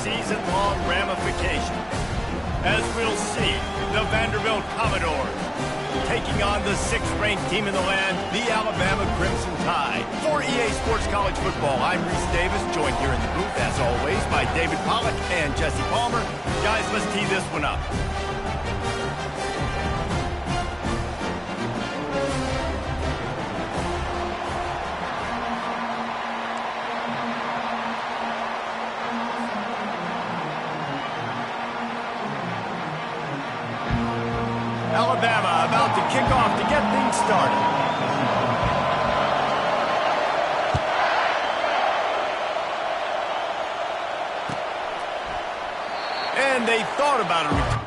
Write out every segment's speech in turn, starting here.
season-long ramifications. As we'll see, the Vanderbilt Commodores taking on the 6th-ranked team in the land, the Alabama Crimson Tide. For EA Sports College Football, I'm Reese Davis, joined here in the booth, as always, by David Pollack and Jesse Palmer. Guys, let's tee this one up. Alabama about to kick off to get things started. And they thought about it.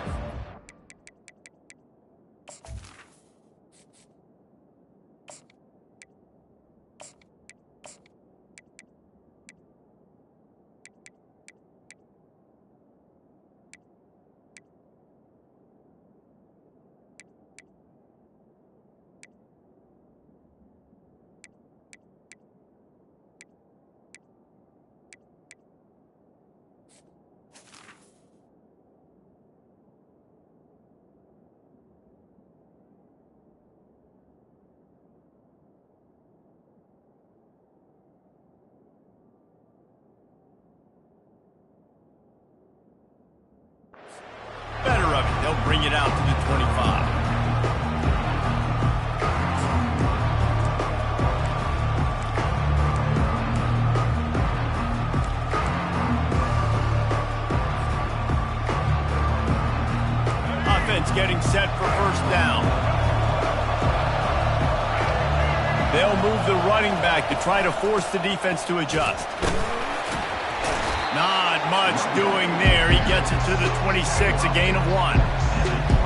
They'll bring it out to the 25. Offense getting set for first down. They'll move the running back to try to force the defense to adjust. Not much doing there. He gets it to the 26, a gain of 1.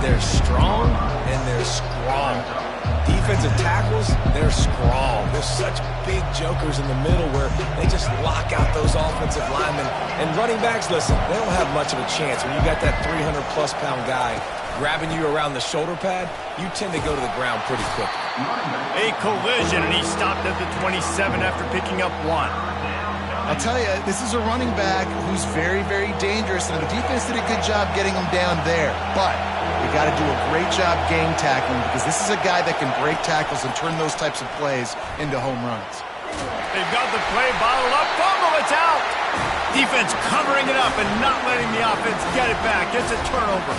They're strong and they're strong. Defensive tackles, they're strong. There's such big jokers in the middle where they just lock out those offensive linemen. And running backs, listen, they don't have much of a chance. When you got that 300-plus pound guy grabbing you around the shoulder pad, you tend to go to the ground pretty quick. A collision, and he stopped at the 27 after picking up 1. I'll tell you, this is a running back who's very, very dangerous, and the defense did a good job getting him down there. But we got to do a great job game tackling, because this is a guy that can break tackles and turn those types of plays into home runs. They've got the play bottled up. Fumble, it's out. Defense covering it up and not letting the offense get it back. It's a turnover.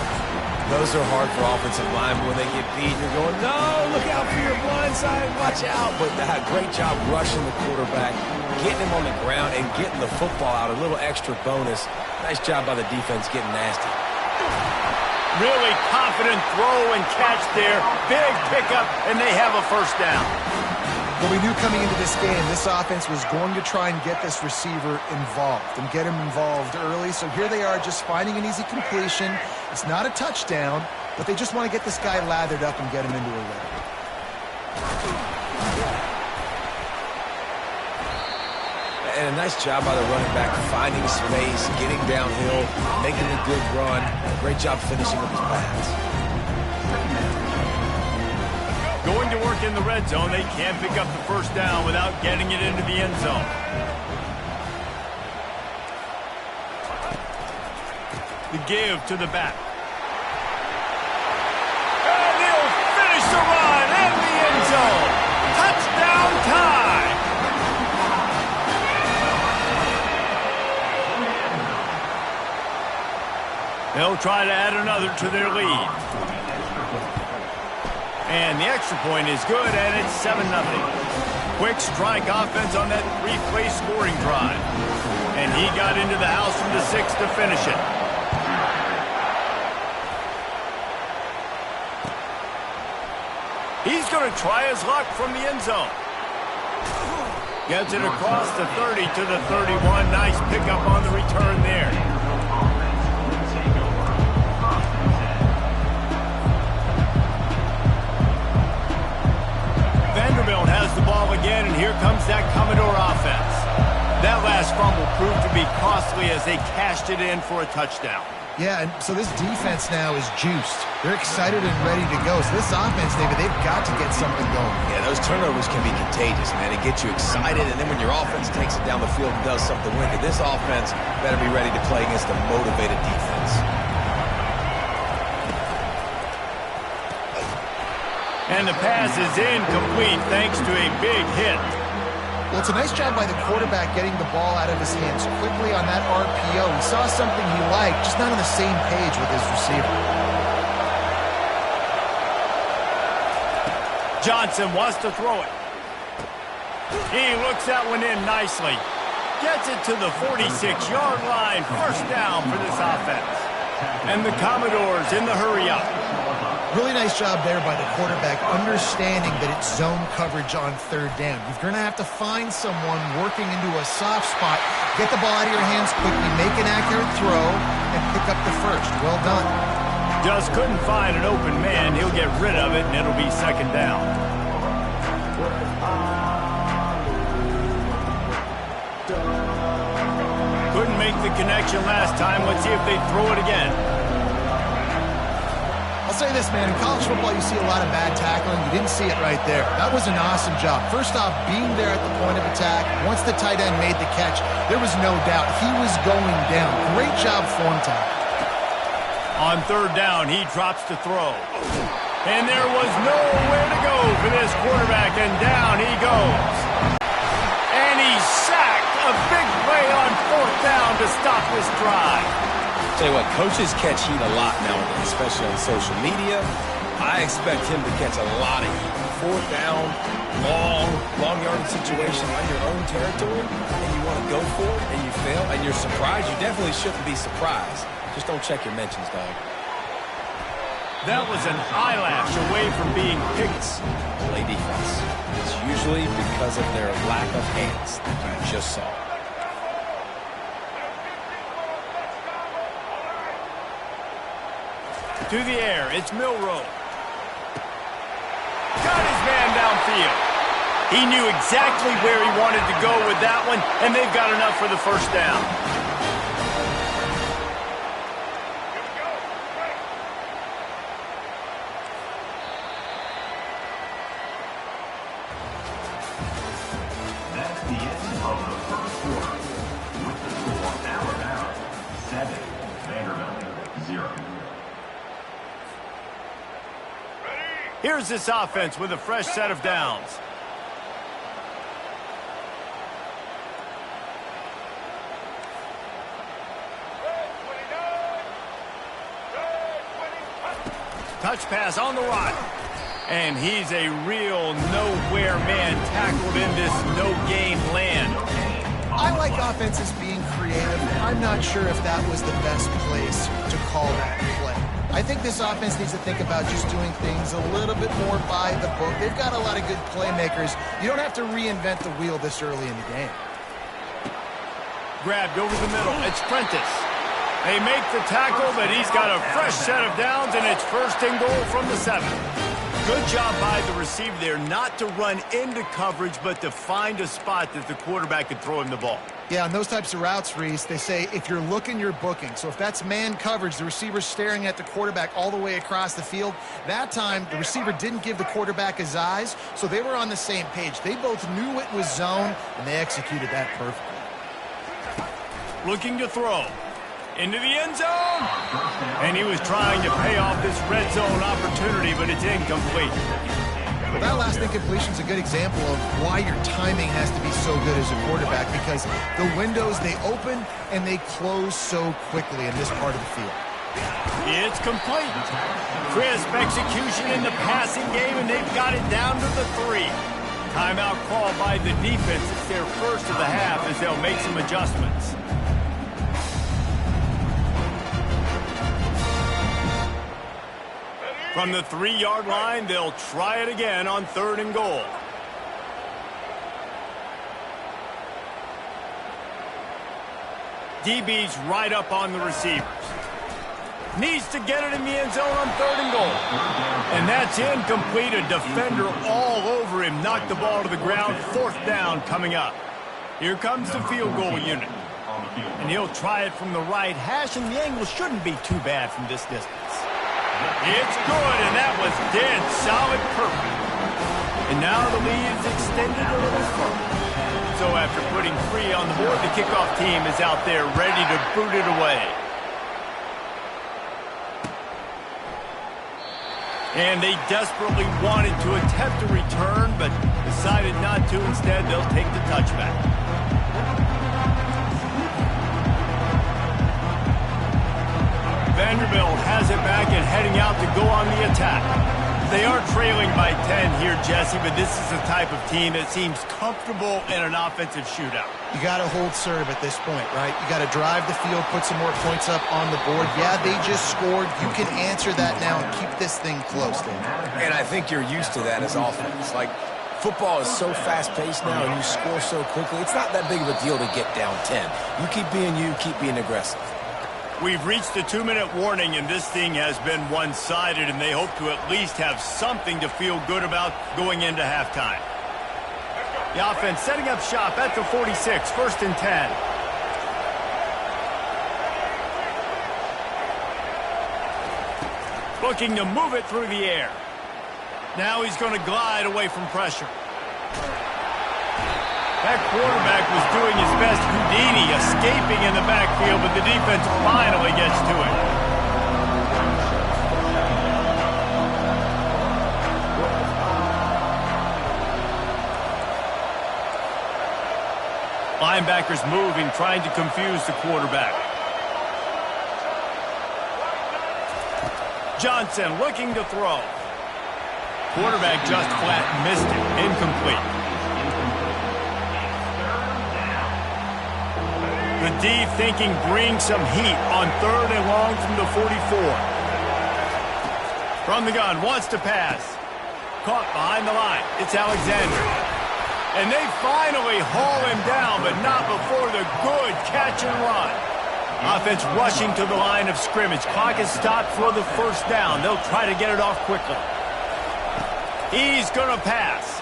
Those are hard for offensive linemen when they get beat. You're going, no, look out for your blind side, watch out. But they had a great job rushing the quarterback, getting him on the ground, and getting the football out. A little extra bonus. Nice job by the defense getting nasty. Really confident throw and catch there. Big pickup, and they have a first down. Well, we knew coming into this game, this offense was going to try and get this receiver involved and get him involved early. So here they are just finding an easy completion. It's not a touchdown, but they just want to get this guy lathered up and get him into a rhythm. And a nice job by the running back finding space, getting downhill, making a good run. Great job finishing with his pass. Going to work in the red zone. They can't pick up the first down without getting it into the end zone. The give to the back. And he'll finish the run in the end zone. Touchdown time. They'll try to add another to their lead. And the extra point is good, and it's 7-0. Quick strike offense on that 3-play scoring drive. And he got into the house from the 6 to finish it. He's going to try his luck from the end zone. Gets it across the 30 to the 31. Nice pickup on the return there. Vanderbilt has the ball again, and here comes that Commodore offense. That last fumble proved to be costly as they cashed it in for a touchdown. Yeah, and so this defense now is juiced. They're excited and ready to go. So this offense, David, they've got to get something going. Yeah, those turnovers can be contagious, man. It gets you excited, and then when your offense takes it down the field and does something with it, this offense better be ready to play against a motivated defense. And the pass is incomplete thanks to a big hit. Well, it's a nice job by the quarterback getting the ball out of his hands quickly on that RPO. He saw something he liked, just not on the same page with his receiver. Johnson wants to throw it. He looks that one in nicely. Gets it to the 46-yard line. First down for this offense. And the Commodores in the hurry-up. Really nice job there by the quarterback, understanding that it's zone coverage on third down. You're going to have to find someone working into a soft spot, get the ball out of your hands quickly, make an accurate throw, and pick up the first. Well done. Just couldn't find an open man. He'll get rid of it, and it'll be second down. Couldn't make the connection last time. Let's see if they throw it again. I'll say this, man. In college football, you see a lot of bad tackling. You didn't see it right there. That was an awesome job. First off, being there at the point of attack. Once the tight end made the catch, there was no doubt he was going down. Great job form tackle. On third down, he drops to throw. And there was nowhere to go for this quarterback, and down he goes. And he's sacked. A big play on fourth down to stop this drive. Tell you what, coaches catch heat a lot nowadays, especially on social media. I expect him to catch a lot of heat. Fourth down, long yardage situation on your own territory, and you want to go for it, and you fail, and you're surprised. You definitely shouldn't be surprised. Just don't check your mentions, dog. That was an eyelash away from being picked. Play defense. It's usually because of their lack of hands that you just saw. To the air, it's Milroe. Got his man downfield. He knew exactly where he wanted to go with that one, and they've got enough for the first down. That's the end of the first quarter. With the score, Alabama 7, Vanderbilt 0. Here's this offense with a fresh set of downs. Touch pass on the run. And he's a real nowhere man tackled in this no-gain land. I like offenses being creative. I'm not sure if that was the best place to call that play. I think this offense needs to think about just doing things a little bit more by the book. They've got a lot of good playmakers. You don't have to reinvent the wheel this early in the game. Grabbed over the middle. It's Prentice. They make the tackle, but he's got a fresh set of downs, and it's first and goal from the 7. Good job by the receiver there not to run into coverage, but to find a spot that the quarterback could throw him the ball. Yeah, on those types of routes, Reese, they say if you're looking, you're booking. So if that's man coverage, the receiver's staring at the quarterback all the way across the field. That time, the receiver didn't give the quarterback his eyes, so they were on the same page. They both knew it was zone, and they executed that perfectly. Looking to throw. Into the end zone. And he was trying to pay off this red zone opportunity, but it's incomplete. Well, that last incompletion is a good example of why your timing has to be so good as a quarterback, because the windows, they open and they close so quickly in this part of the field. It's complete. Crisp execution in the passing game, and they've got it down to the 3. Timeout called by the defense. It's their first of the half as they'll make some adjustments. From the 3-yard line, they'll try it again on 3rd and goal. DB's right up on the receivers. Needs to get it in the end zone on 3rd and goal. And that's incomplete. A defender all over him. Knocked the ball to the ground. 4th down coming up. Here comes the field goal unit. on the field. And he'll try it from the right hash, and the angle shouldn't be too bad from this distance. It's good, and that was dead solid perfect. And now the lead is extended a little further. So after putting 3 on the board, the kickoff team is out there ready to boot it away. And they desperately wanted to attempt a return, but decided not to. Instead, they'll take the touchback. Vanderbilt has it back and heading out to go on the attack. They are trailing by 10 here, Jesse, but this is the type of team that seems comfortable in an offensive shootout. You got to hold serve at this point, right? You got to drive the field, put some more points up on the board. Yeah, they just scored. You can answer that now and keep this thing close, Dan. And I think you're used to that as offense. Like, football is so fast-paced now, and you score so quickly. It's not that big of a deal to get down 10. You keep being aggressive. We've reached the 2-minute warning, and this thing has been one-sided, and they hope to at least have something to feel good about going into halftime. The offense setting up shop at the 46, 1st and 10. Looking to move it through the air. Now he's going to glide away from pressure. That quarterback was doing his best Houdini, escaping in the backfield, but the defense finally gets to it. Linebackers moving, trying to confuse the quarterback. Johnson looking to throw. Quarterback just flat missed it. Incomplete. The D thinking bring some heat on 3rd and long from the 44. From the gun, wants to pass. Caught behind the line. It's Alexander. And they finally haul him down, but not before the good catch and run. Offense rushing to the line of scrimmage. Clock is stopped for the 1st down. They'll try to get it off quickly. He's going to pass.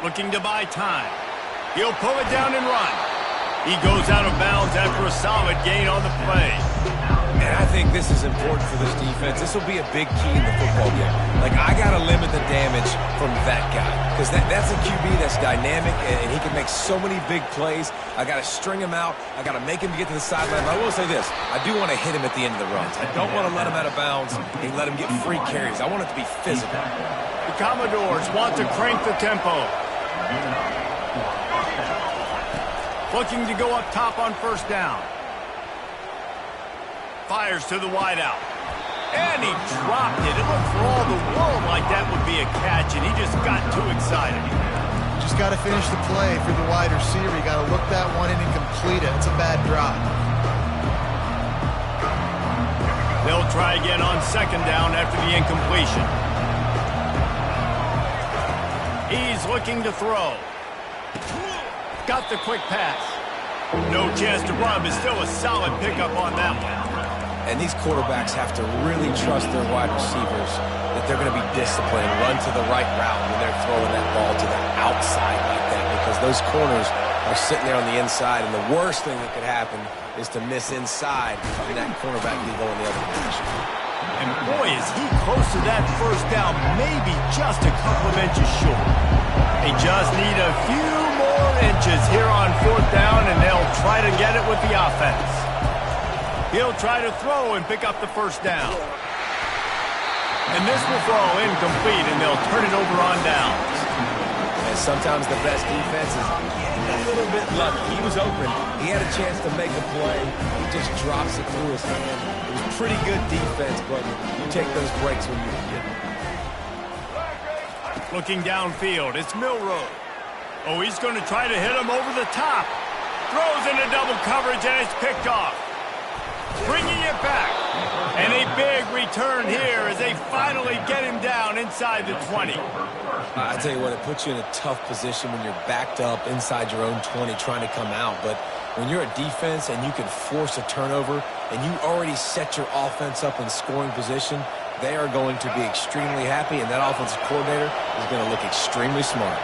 Looking to buy time. He'll pull it down and run. He goes out of bounds after a solid gain on the play. And I think this is important for this defense. This will be a big key in the football game. Like, I got to limit the damage from that guy. Because that's a QB that's dynamic, and he can make so many big plays. I got to string him out. I got to make him get to the sideline. But I will say this. I do want to hit him at the end of the runs. I don't want to let him out of bounds and let him get free carries. I want it to be physical. The Commodores want to crank the tempo. Looking to go up top on 1st down. Fires to the wideout. And he dropped it. It looked for all the world like that would be a catch, and he just got too excited. Just got to finish the play for the wide receiver. You got to look that one in and complete it. It's a bad drop. They'll try again on 2nd down after the incompletion. He's looking to throw. Got the quick pass. No chance to run, but still a solid pickup on that one. And these quarterbacks have to really trust their wide receivers that they're going to be disciplined, run to the right route when they're throwing that ball to the outside like that, because those corners are sitting there on the inside, and the worst thing that could happen is to miss inside and that cornerback can go in the other direction. And boy, is he close to that 1st down, maybe just a couple of inches short. They just need a few more inches here on 4th down, and they'll try to get it with the offense. He'll try to throw and pick up the 1st down. And this will fall incomplete, and they'll turn it over on downs. And sometimes the best defense is getting a little bit lucky. He was open. He had a chance to make a play. He just drops it through his hand. It was pretty good defense, but you take those breaks when you can get them. Looking downfield, it's Milroe. Oh, he's going to try to hit him over the top. Throws into double coverage, and it's picked off. Bringing it back. And a big return here as they finally get him down inside the 20. I tell you what, it puts you in a tough position when you're backed up inside your own 20 trying to come out. But when you're a defense and you can force a turnover and you already set your offense up in scoring position, they are going to be extremely happy, and that offensive coordinator is going to look extremely smart.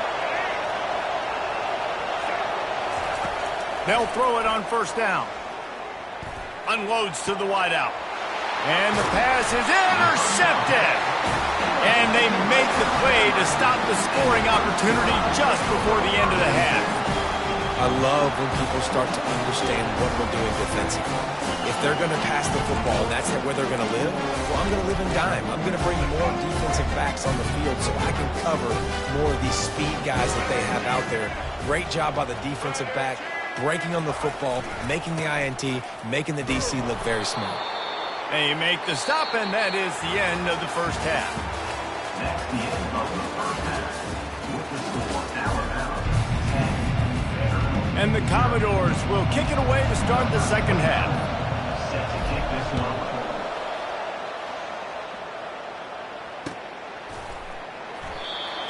They'll throw it on first down. Unloads to the wideout. And the pass is intercepted. And they make the play to stop the scoring opportunity just before the end of the half. I love when people start to understand what we're doing defensively. If they're going to pass the football, and that's where they're going to live, well, I'm going to live in dime. I'm going to bring more defensive backs on the field so I can cover more of these speed guys that they have out there. Great job by the defensive back, breaking on the football, making the INT, making the DC look very smart. They make the stop, and that is the end of the first half. That's the end of the first half. With the score, Alabama 10. And the Commodores will kick it away to start the second half. Set to kick this one off.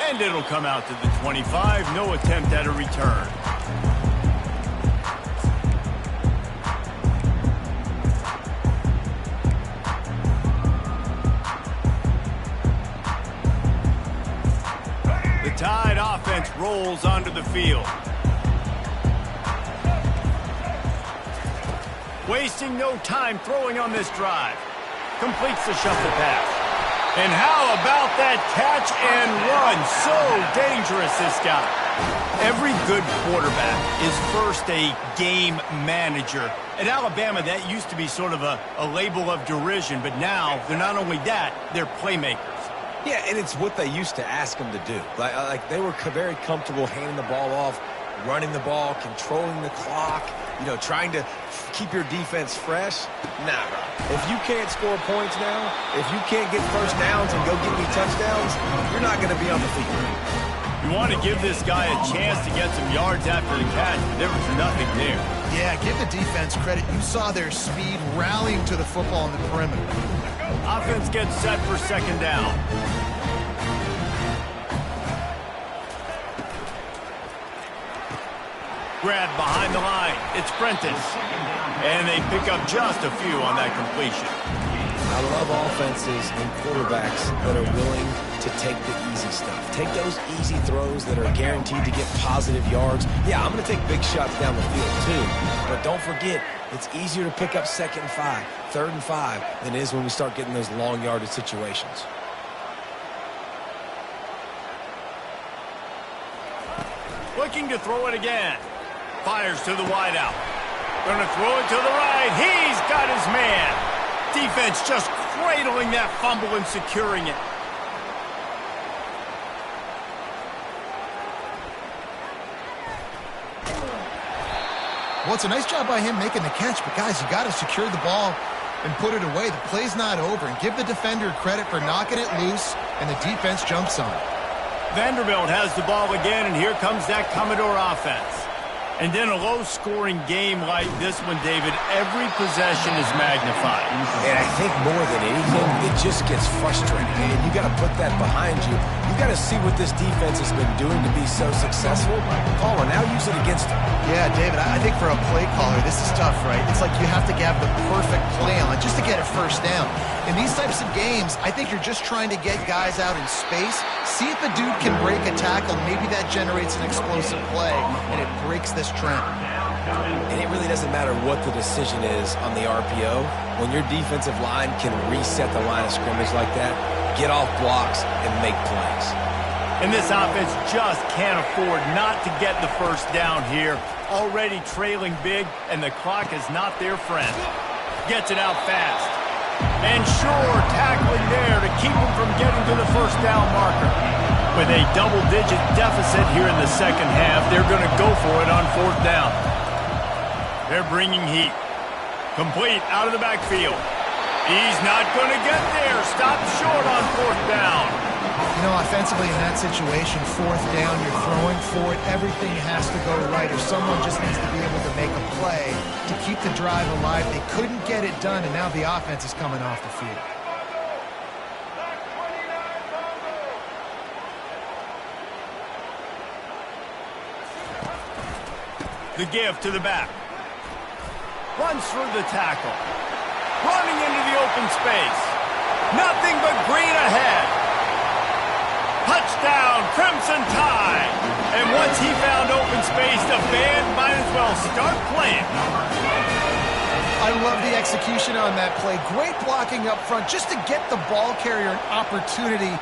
And it'll come out to the 25. No attempt at a return. The Tide offense rolls onto the field. Wasting no time throwing on this drive. Completes the shuffle pass. And how about that catch and run? So dangerous, this guy. Every good quarterback is first a game manager. At Alabama, that used to be sort of a label of derision, but now they're not only that, they're playmakers. Yeah, and it's what they used to ask them to do. Like they were very comfortable handing the ball off, running the ball, controlling the clock, trying to keep your defense fresh. Nah, bro. If you can't score points now, if you can't get first downs and go get me touchdowns, you're not going to be on the field. You want to give this guy a chance to get some yards after the catch, but there was nothing there. Yeah, give the defense credit. You saw their speed rallying to the football on the perimeter. Offense gets set for second down. Grab behind the line. It's Prentice. And they pick up just a few on that completion. I love offenses and quarterbacks that are willing to take the easy stuff. Take those easy throws that are guaranteed to get positive yards. Yeah, I'm going to take big shots down the field too. But don't forget, it's easier to pick up 2nd and 5, 3rd and 5 than it is when we start getting those long yardage situations. Looking to throw it again. Fires to the wideout. Gonna throw it to the right. He's got his man. Defense just cradling that fumble and securing it. Well, it's a nice job by him making the catch, but guys, you got to secure the ball and put it away. The play's not over, and give the defender credit for knocking it loose, and the defense jumps on it. Vanderbilt has the ball again, and here comes that Commodore offense. And in a low-scoring game like this one, David, every possession is magnified. And I think more than anything, it just gets frustrating. And you got to put that behind you. You got to see what this defense has been doing to be so successful. Caller, now use it against them. Yeah, David, I think for a play caller, this is tough, right? It's like you have to have the perfect play on just to get a first down. In these types of games, I think you're just trying to get guys out in space, see if the dude can break a tackle. Maybe that generates an explosive play, and it breaks this trend. And it really doesn't matter what the decision is on the RPO. When your defensive line can reset the line of scrimmage like that, get off blocks and make plays. And this offense just can't afford not to get the first down here. Already trailing big, and the clock is not their friend. Gets it out fast. And sure, tackling there to keep him from getting to the first down marker. With a double-digit deficit here in the second half, they're going to go for it on 4th down. They're bringing heat. Complete out of the backfield. He's not going to get there. Stopped short on 4th down. You know, offensively in that situation, 4th down, you're throwing for it. Everything has to go right, or someone just needs to be able to make a play to keep the drive alive. They couldn't get it done, and now the offense is coming off the field. The give to the back. Runs through the tackle. Running into the open space. Nothing but green ahead. Touchdown, Crimson Tide! And once he found open space, the band might as well start playing. I love the execution on that play. Great blocking up front just to get the ball carrier an opportunity.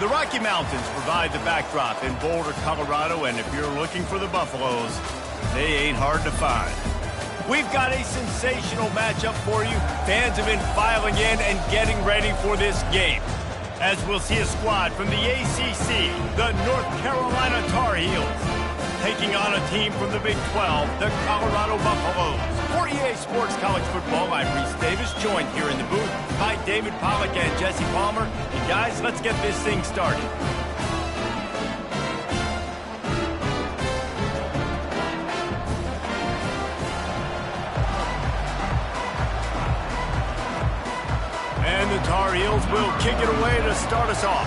The Rocky Mountains provide the backdrop in Boulder, Colorado, and if you're looking for the Buffaloes, they ain't hard to find. We've got a sensational matchup for you. Fans have been filing in and getting ready for this game, as we'll see a squad from the ACC, the North Carolina Tar Heels, taking on a team from the Big 12, the Colorado Buffaloes. For EA Sports College Football, I'm Reese Davis, joined here in the booth by David Pollack and Jesse Palmer. And guys, let's get this thing started. And the Tar Heels will kick it away to start us off.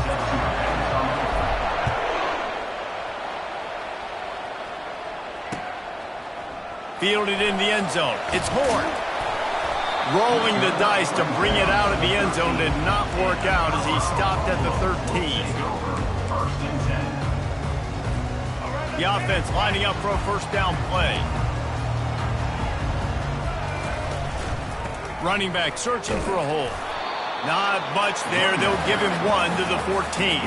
Fielded in the end zone. It's Horn. Rolling the dice to bring it out of the end zone did not work out as he stopped at the 13. The offense lining up for a first down play. Running back searching for a hole. Not much there. They'll give him one to the 14.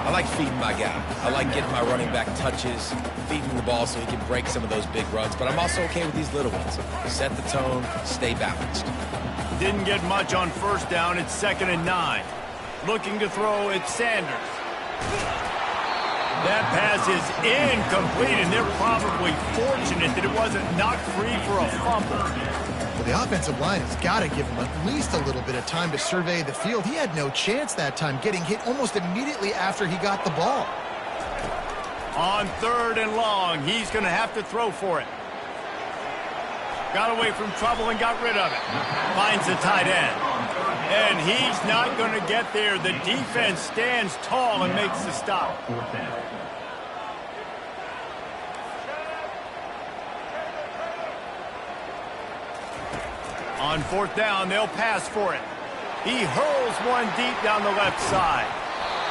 I like feeding my guy. I like getting my running back touches, feeding the ball so he can break some of those big runs. But I'm also okay with these little ones. Set the tone, stay balanced. Didn't get much on first down. It's 2nd and 9. Looking to throw, it's Sanders. That pass is incomplete, and they're probably fortunate that it wasn't knocked free for a fumble. Well, the offensive line has got to give him at least a little bit of time to survey the field. He had no chance that time, getting hit almost immediately after he got the ball. On 3rd and long, he's going to have to throw for it. Got away from trouble and got rid of it. Finds the tight end. And he's not going to get there. The defense stands tall and makes the stop. On 4th down, they'll pass for it. He hurls one deep down the left side.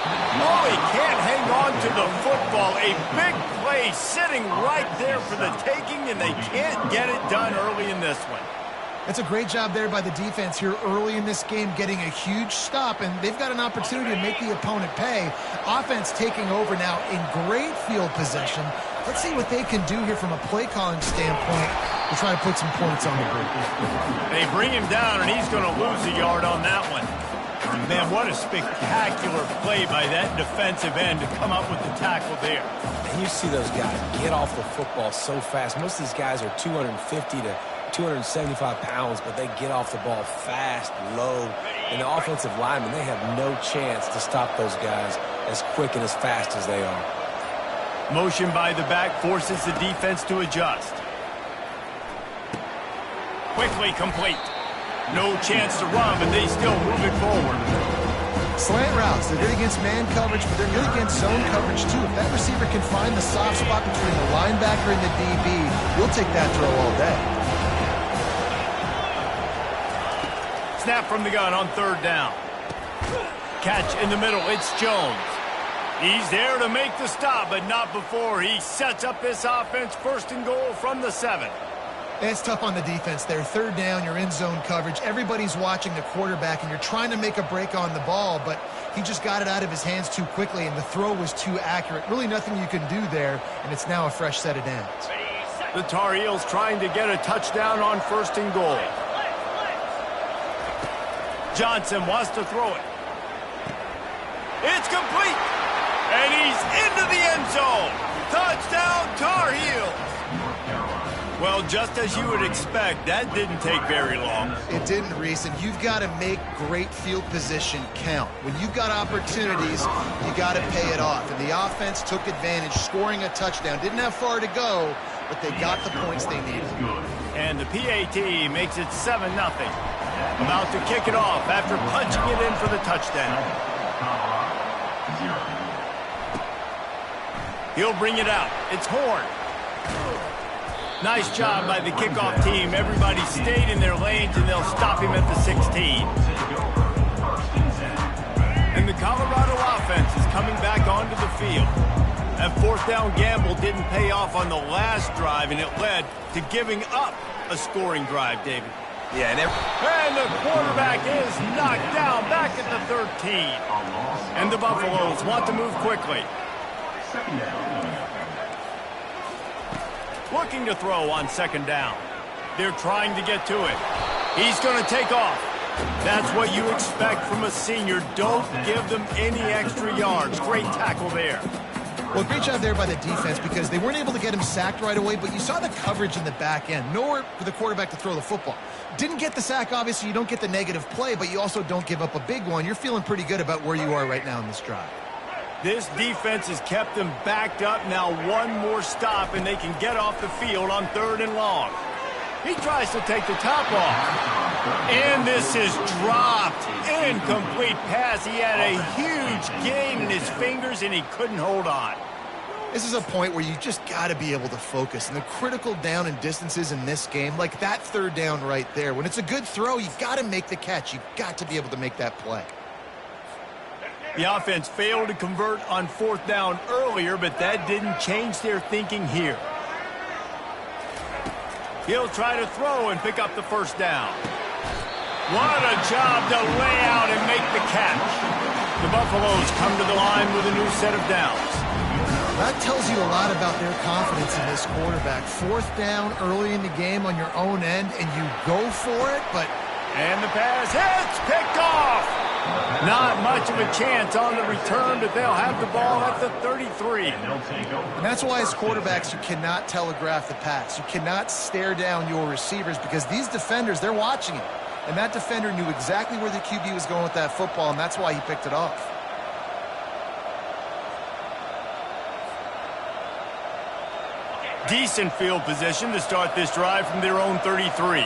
Oh, he can't hang on to the football. A big play sitting right there for the taking, and they can't get it done early in this one. That's a great job there by the defense here early in this game, getting a huge stop, and they've got an opportunity to make the opponent pay. Offense taking over now in great field possession. Let's see what they can do here from a play calling standpoint to try to put some points on the board. They bring him down, and he's going to lose a yard on that one. Man, what a spectacular play by that defensive end to come up with the tackle there. And you see those guys get off the football so fast. Most of these guys are 250 to 275 pounds, but they get off the ball fast, low. And the offensive linemen, they have no chance to stop those guys as quick and as fast as they are. Motion by the back forces the defense to adjust. Quickly complete. No chance to run, but they still move it forward. Slant routes, they're good against man coverage, but they're good against zone coverage too. If that receiver can find the soft spot between the linebacker and the DB, you'll take that throw all day. Snap from the gun on third down. Catch in the middle, it's Jones. He's there to make the stop, but not before he sets up this offense. First and goal from the 7. It's tough on the defense there. Third down, you're in zone coverage. Everybody's watching the quarterback, and you're trying to make a break on the ball, but he just got it out of his hands too quickly, and the throw was too accurate. Really nothing you can do there, and it's now a fresh set of downs. The Tar Heels trying to get a touchdown on first and goal. Johnson wants to throw it. It's complete. And he's into the end zone. Touchdown, Tar Heels. Well, just as you would expect, that didn't take very long. It didn't, Reese, and you've got to make great field position count. When you've got opportunities, you got to pay it off. And the offense took advantage, scoring a touchdown. Didn't have far to go, but they got the points they needed. And the PAT makes it 7-0. About to kick it off after punching it in for the touchdown. He'll bring it out. It's Horn. Nice job by the kickoff team. Everybody stayed in their lanes, and they'll stop him at the 16. And the Colorado offense is coming back onto the field. That fourth down gamble didn't pay off on the last drive, and it led to giving up a scoring drive, David. Yeah, and the quarterback is knocked down back at the 13. And the Buffaloes want to move quickly. Looking to throw on second down. They're trying to get to it. He's going to take off. That's what you expect from a senior. Don't give them any extra yards. Great tackle there. Well, great job there by the defense because they weren't able to get him sacked right away, but you saw the coverage in the back end. Nowhere for the quarterback to throw the football. Didn't get the sack, obviously. You don't get the negative play, but you also don't give up a big one. You're feeling pretty good about where you are right now in this drive. This defense has kept them backed up. Now one more stop, and they can get off the field on third and long. He tries to take the top off. And this is dropped. Incomplete pass. He had a huge gain in his fingers, and he couldn't hold on. This is a point where you just got to be able to focus. And the critical down and distances in this game, like that third down right there, when it's a good throw, you've got to make the catch. You've got to be able to make that play. The offense failed to convert on fourth down earlier, but that didn't change their thinking here. He'll try to throw and pick up the first down. What a job to lay out and make the catch. The Buffaloes come to the line with a new set of downs. That tells you a lot about their confidence in this quarterback. Fourth down early in the game on your own end, and you go for it, but... And the pass hits, picked off. Not much of a chance on the return, but they'll have the ball at the 33. And that's why as quarterbacks, you cannot telegraph the pass. You cannot stare down your receivers because these defenders, they're watching it. And that defender knew exactly where the QB was going with that football, and that's why he picked it off. Decent field position to start this drive from their own 33.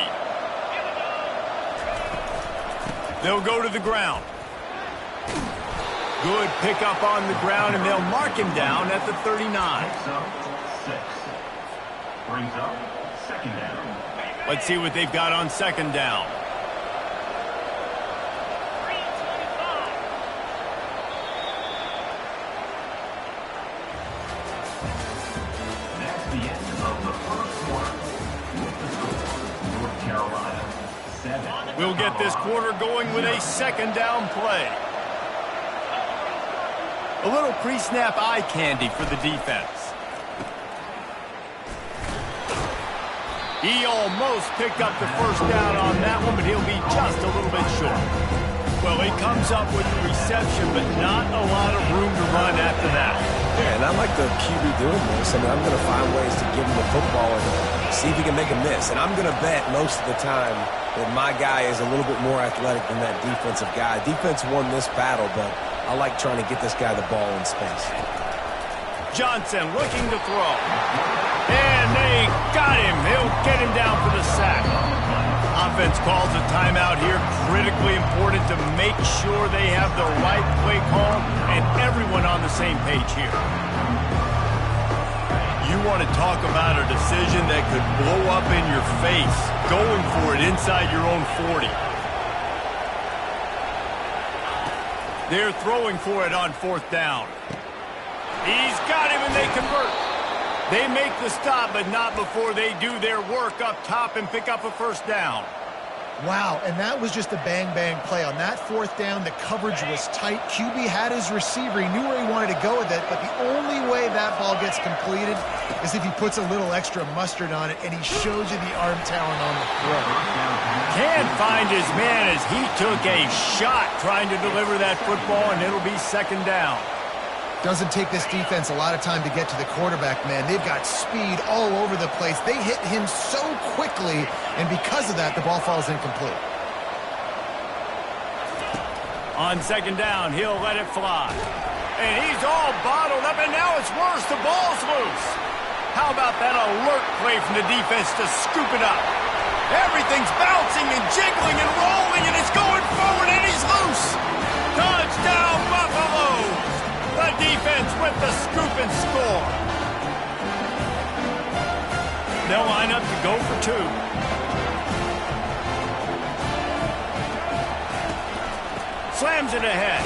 They'll go to the ground. Good pickup on the ground, and they'll mark him down at the 39. Brings up second down. Let's see what they've got on second down. That's the end of the first quarter. With the score, North Carolina 7. We'll get this quarter going with a second down play. A little pre-snap eye candy for the defense. He almost picked up the first down on that one, but he'll be just a little bit short. Well, he comes up with the reception, but not a lot of room to run after that. Yeah, and I like the QB doing this. I mean, I'm going to find ways to give him the football and see if he can make a miss. And I'm going to bet most of the time that my guy is a little bit more athletic than that defensive guy. Defense won this battle, but I like trying to get this guy the ball in space. Johnson looking to throw. And they got him. He'll get him down for the sack. Offense calls a timeout here. Critically important to make sure they have the right play call and everyone on the same page here. You want to talk about a decision that could blow up in your face, going for it inside your own 40. They're throwing for it on 4th down. He's got him and they convert. They make the stop, but not before they do their work up top and pick up a 1st down. Wow, and that was just a bang-bang play. On that 4th down, the coverage was tight. QB had his receiver. He knew where he wanted to go with it, but the only way that ball gets completed is if he puts a little extra mustard on it, and he shows you the arm talent on the throw. Can't find his man as he took a shot trying to deliver that football, and it'll be 2nd down. Doesn't take this defense a lot of time to get to the quarterback, man. They've got speed all over the place. They hit him so quickly, and because of that, the ball falls incomplete. On 2nd down, he'll let it fly. And he's all bottled up, and now it's worse. The ball's loose. How about that alert play from the defense to scoop it up? Everything's bouncing and jiggling and rolling, and it's going forward, and he's loose. Touchdown, Buffalo! The defense with the scoop and score. They'll line up to go for 2. Slams it ahead.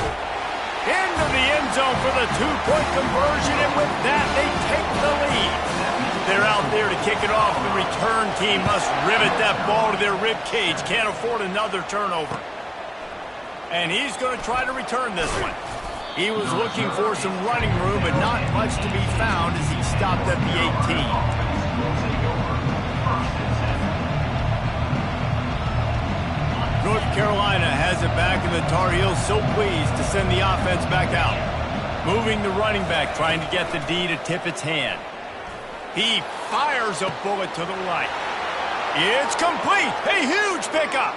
Into the end zone for the 2-point conversion, and with that, they take the lead. They're out there to kick it off. The return team must rivet that ball to their rib cage. Can't afford another turnover. And he's going to try to return this one. He was looking for some running room, but not much to be found as he stopped at the 18. North Carolina has it back, and the Tar Heels so pleased to send the offense back out. Moving the running back, trying to get the D to tip its hand. He fires a bullet to the right. It's complete. A huge pickup.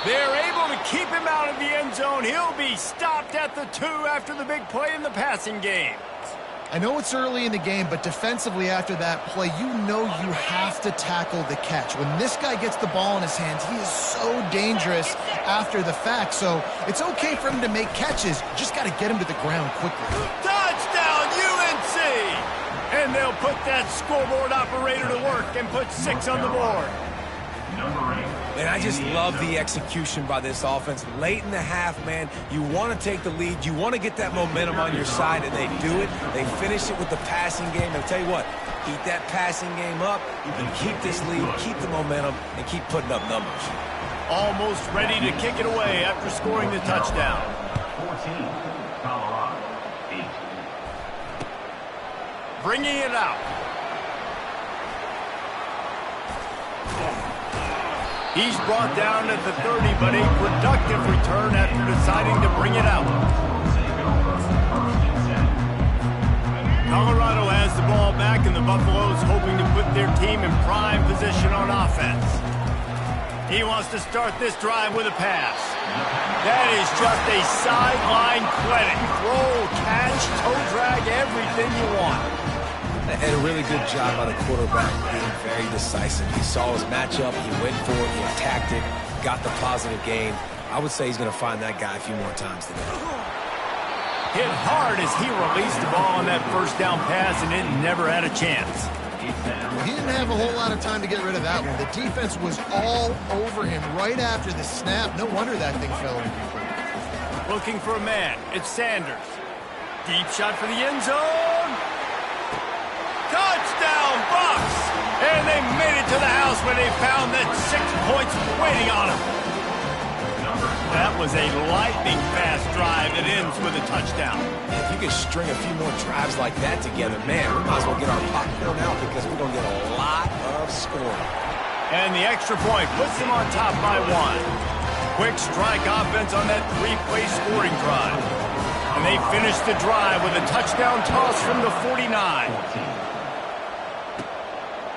They're able to keep him out of the end zone. He'll be stopped at the 2 after the big play in the passing game. I know it's early in the game, but defensively after that play, you know you have to tackle the catch. When this guy gets the ball in his hands, he is so dangerous after the fact. So it's okay for him to make catches. You just got to get him to the ground quickly. Touchdown, UNC! And they'll put that scoreboard operator to work and put 6 on the board. And I just love the execution by this offense. Late in the half, man, you want to take the lead. You want to get that momentum on your side, and they do it. They finish it with the passing game. I'll tell you what, keep that passing game up. You can keep this lead, keep the momentum, and keep putting up numbers. Almost ready to kick it away after scoring the touchdown. 14, Colorado, 8. Bringing it out. He's brought down at the 30, but a productive return after deciding to bring it out. Colorado has the ball back, and the Buffaloes hoping to put their team in prime position on offense. He wants to start this drive with a pass. That is just a sideline clinic. Throw, catch, toe drag, everything you want. And a really good job by the quarterback being very decisive. He saw his matchup, he went for it, he attacked it, got the positive gain. I would say he's going to find that guy a few more times today. Hit hard as he released the ball on that 1st down pass, and it never had a chance. He didn't have a whole lot of time to get rid of that one. The defense was all over him right after the snap. No wonder that thing fell in. Looking for a man. It's Sanders. Deep shot for the end zone. Touchdown, Bucks! And they made it to the house where they found that 6 points waiting on them. That was a lightning-fast drive that ends with a touchdown. If you could string a few more drives like that together, man, we might as well get our popcorn out because we're going to get a lot of scoring. And the extra point puts them on top by 1. Quick strike offense on that 3-play scoring drive. And they finish the drive with a touchdown toss from the 49.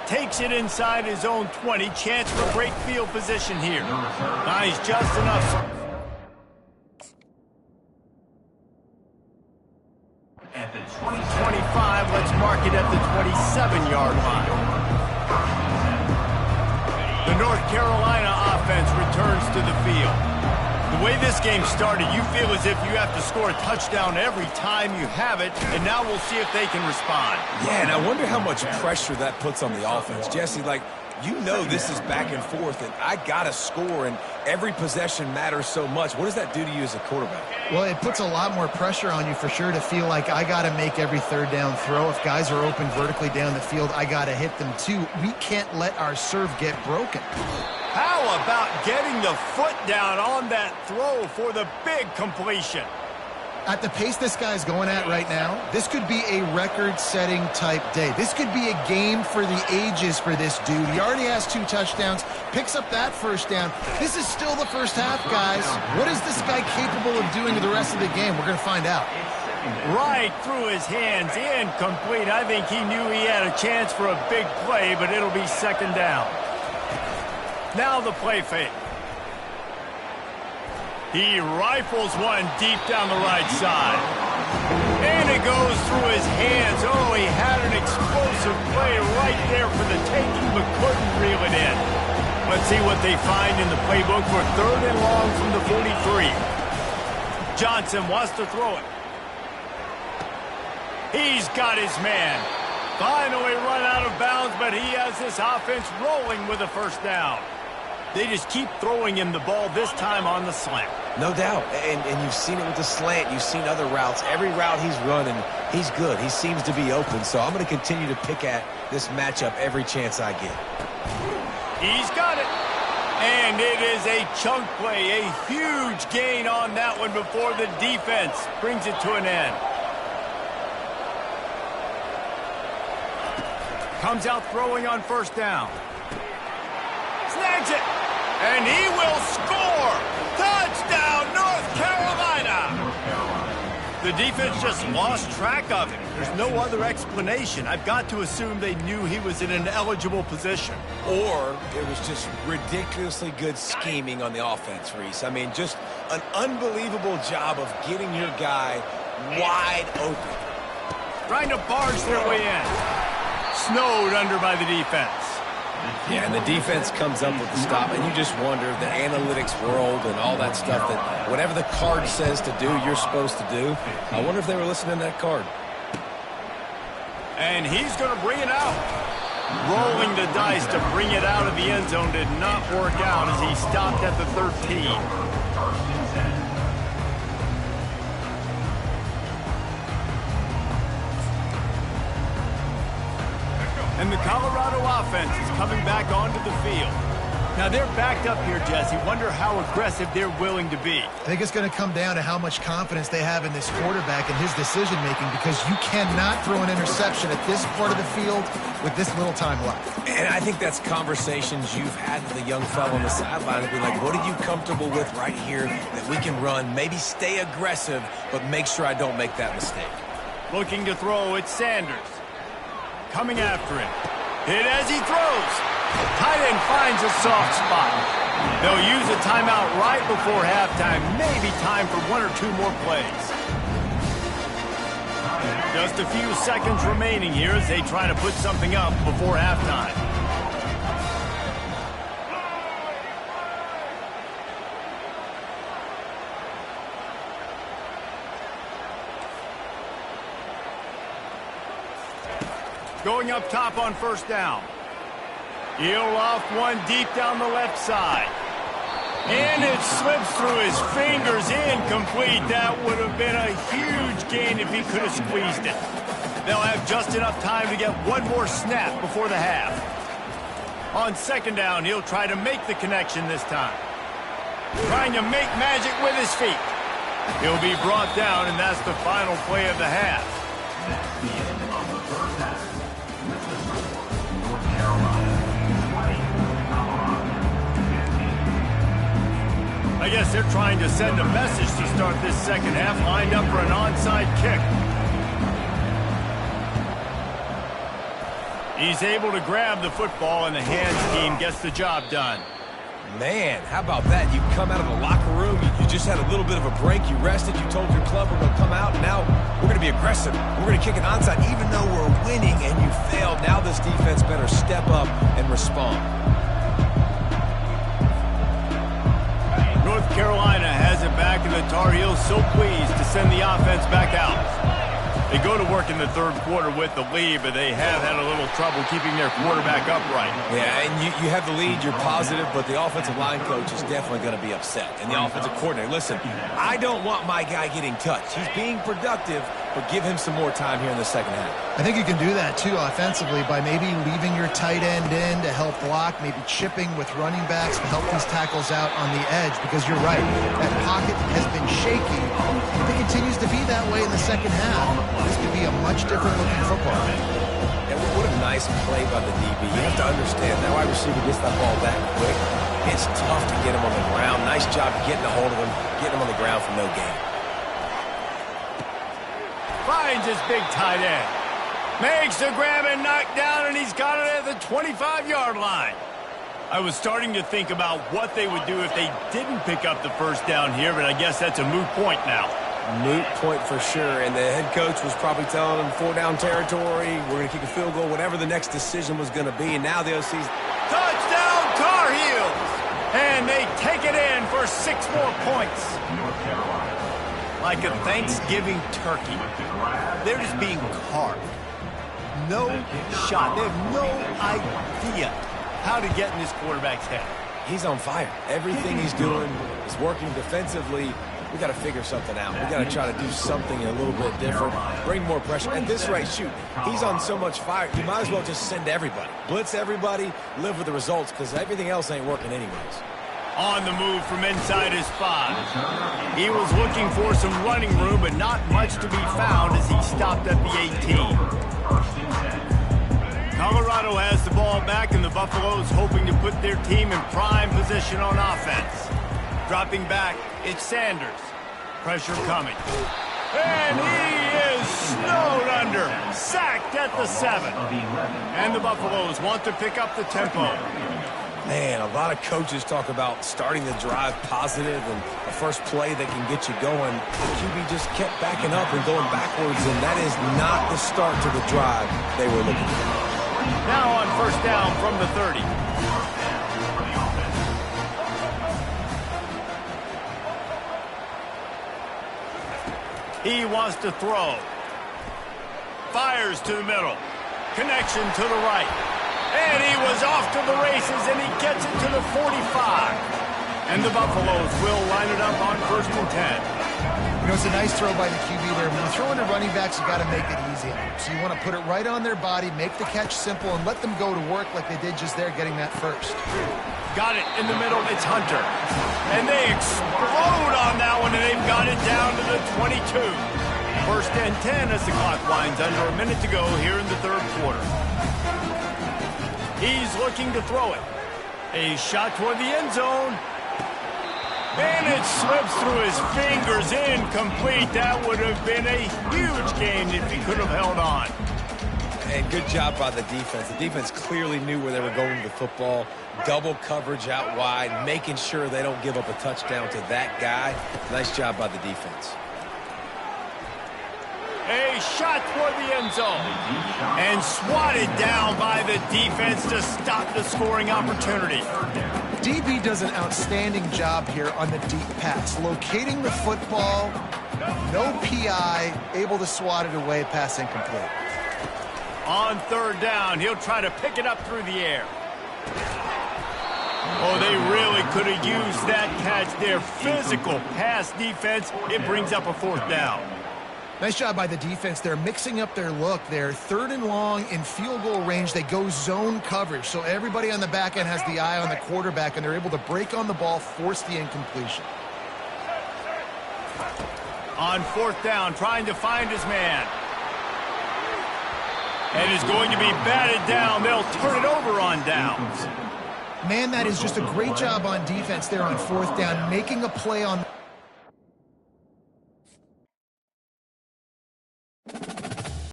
Takes it inside his own 20. Chance for great field position here. Nice, just enough. At the 20 25. Let's mark it at the 27-yard line. The North Carolina offense returns to the field. The way this game started, you feel as if you have to score a touchdown every time you have it, and now we'll see if they can respond. Yeah, and I wonder how much pressure that puts on the offense. Jesse, like, you know this is back and forth, and I got to score, and every possession matters so much. What does that do to you as a quarterback? Well, it puts a lot more pressure on you for sure to feel like I got to make every third down throw. If guys are open vertically down the field, I got to hit them too. We can't let our serve get broken. How about getting the foot down on that throw for the big completion? At the pace this guy's going at right now, this could be a record-setting type day. This could be a game for the ages for this dude. He already has 2 touchdowns, picks up that first down. This is still the first half, guys. What is this guy capable of doing the rest of the game? We're going to find out. Right through his hands, incomplete. I think he knew he had a chance for a big play, but it'll be second down. Now the play fake. He rifles one deep down the right side. And it goes through his hands. Oh, he had an explosive play right there for the taking, but couldn't reel it in. Let's see what they find in the playbook for 3rd and long from the 43. Johnson wants to throw it. He's got his man. Finally run out of bounds, but he has this offense rolling with a first down. They just keep throwing him the ball, this time on the slant. No doubt, and you've seen it with the slant. You've seen other routes. Every route he's running, he's good. He seems to be open, so I'm going to continue to pick at this matchup every chance I get. He's got it. And it is a chunk play, a huge gain on that one before the defense brings it to an end. Comes out throwing on first down. Snags it. And he will score! Touchdown, North Carolina! The defense just lost track of him. There's no other explanation. I've got to assume they knew he was in an eligible position. Or it was just ridiculously good scheming on the offense, Reese. I mean, just an unbelievable job of getting your guy wide open. Trying to barge their way in. Snowed under by the defense. Yeah, and the defense comes up with the stop, and you just wonder, the analytics world and all that stuff, that whatever the card says to do, you're supposed to do. I wonder if they were listening to that card. And he's going to bring it out. Rolling the dice to bring it out of the end zone did not work out as he stopped at the 13. And the Colorado offense is coming back onto the field. Now they're backed up here, Jesse. Wonder how aggressive they're willing to be. I think it's going to come down to how much confidence they have in this quarterback and his decision-making, because you cannot throw an interception at this part of the field with this little time left. And I think that's conversations you've had with the young fellow on the sideline to be like, what are you comfortable with right here that we can run? Maybe stay aggressive, but make sure I don't make that mistake. Looking to throw, it's Sanders. Coming after him. Hit as he throws. Tight end finds a soft spot. They'll use a timeout right before halftime. Maybe time for 1 or 2 more plays. Just a few seconds remaining here as they try to put something up before halftime. Going up top on first down. He'll off one deep down the left side. And it slips through his fingers, incomplete. That would have been a huge gain if he could have squeezed it. They'll have just enough time to get one more snap before the half. On second down, he'll try to make the connection this time. Trying to make magic with his feet. He'll be brought down, and that's the final play of the half. That's the end of the first half. With the score, North Carolina 20, Colorado 15. I guess they're trying to send a message to start this second half, lined up for an onside kick. He's able to grab the football, and the hand scheme gets the job done. Man, how about that? You come out of the locker room, you just had a little bit of a break. You rested. You told your club we're going to come out. And now we're going to be aggressive. We're going to kick an onside even though we're winning and you failed. Now this defense better step up and respond. North Carolina has it back, and the Tar Heels so pleased to send the offense back out. They go to work in the third quarter with the lead, but they have had a little trouble keeping their quarterback upright. Yeah, and you have the lead, you're positive, but the offensive line coach is definitely going to be upset. And the offensive coordinator, listen, I don't want my guy getting touched. He's being productive, but give him some more time here in the second half. I think you can do that, too, offensively, by maybe leaving your tight end in to help block, maybe chipping with running backs to help these tackles out on the edge, because you're right, that pocket has been shaky. If it continues to be that way in the second half, this could be a much different-looking football. And what a nice play by the DB. You have to understand, that wide receiver gets that ball back quick. It's tough to get him on the ground. Nice job getting a hold of him, getting him on the ground for no gain. Finds his big tight end. Makes the grab and knock down, and he's got it at the 25-yard line. I was starting to think about what they would do if they didn't pick up the first down here, but I guess that's a moot point now. Moot point for sure, and the head coach was probably telling them 4-down territory, we're going to kick a field goal, whatever the next decision was going to be, and now the OC's... Touchdown, Tar Heels! And they take it in for 6 more points. North Carolina. Like a Thanksgiving turkey, they're just being carved. No shot. They have no idea how to get in this quarterback's head. He's on fire. Everything he's doing is working defensively. We got to figure something out. We got to try to do something a little bit different, bring more pressure. At this rate, shoot, he's on so much fire, you might as well just send everybody. Blitz everybody, live with the results, because everything else ain't working anyways. On the move from inside his 5. He was looking for some running room, but not much to be found as he stopped at the 18. Colorado has the ball back, and the Buffaloes hoping to put their team in prime position on offense. Dropping back, it's Sanders. Pressure coming. And he is snowed under. Sacked at the 7. And the Buffaloes want to pick up the tempo. Man, a lot of coaches talk about starting the drive positive and a first play that can get you going. The QB just kept backing up and going backwards, and that is not the start to the drive they were looking for. Now on first down from the 30. He wants to throw. Fires to the middle. Connection to the right. And he was off to the races, and he gets it to the 45. And the Buffaloes will line it up on 1st and 10. You know, it's a nice throw by the QB there. When you throw into running backs, you got to make it easy on them. So you want to put it right on their body, make the catch simple, and let them go to work like they did just there, getting that first. Got it in the middle. It's Hunter. And they explode on that one, and they've got it down to the 22. 1st and 10 as the clock winds under a minute to go here in the third quarter. He's looking to throw it. A shot toward the end zone. And it slips through his fingers, incomplete. That would have been a huge gain if he could have held on. And good job by the defense. The defense clearly knew where they were going with the football. Double coverage out wide, making sure they don't give up a touchdown to that guy. Nice job by the defense. A shot toward the end zone. And swatted down by the defense to stop the scoring opportunity. DB does an outstanding job here on the deep pass. Locating the football, no PI, able to swat it away, pass incomplete. On 3rd down, he'll try to pick it up through the air. Oh, they really could have used that catch. Their physical pass defense, it brings up a 4th down. Nice job by the defense. They're mixing up their look. They're 3rd and long in field goal range. They go zone coverage. So everybody on the back end has the eye on the quarterback, and they're able to break on the ball, force the incompletion. On 4th down, trying to find his man. And is going to be batted down. They'll turn it over on downs. Man, that is just a great job on defense there on 4th down, making a play on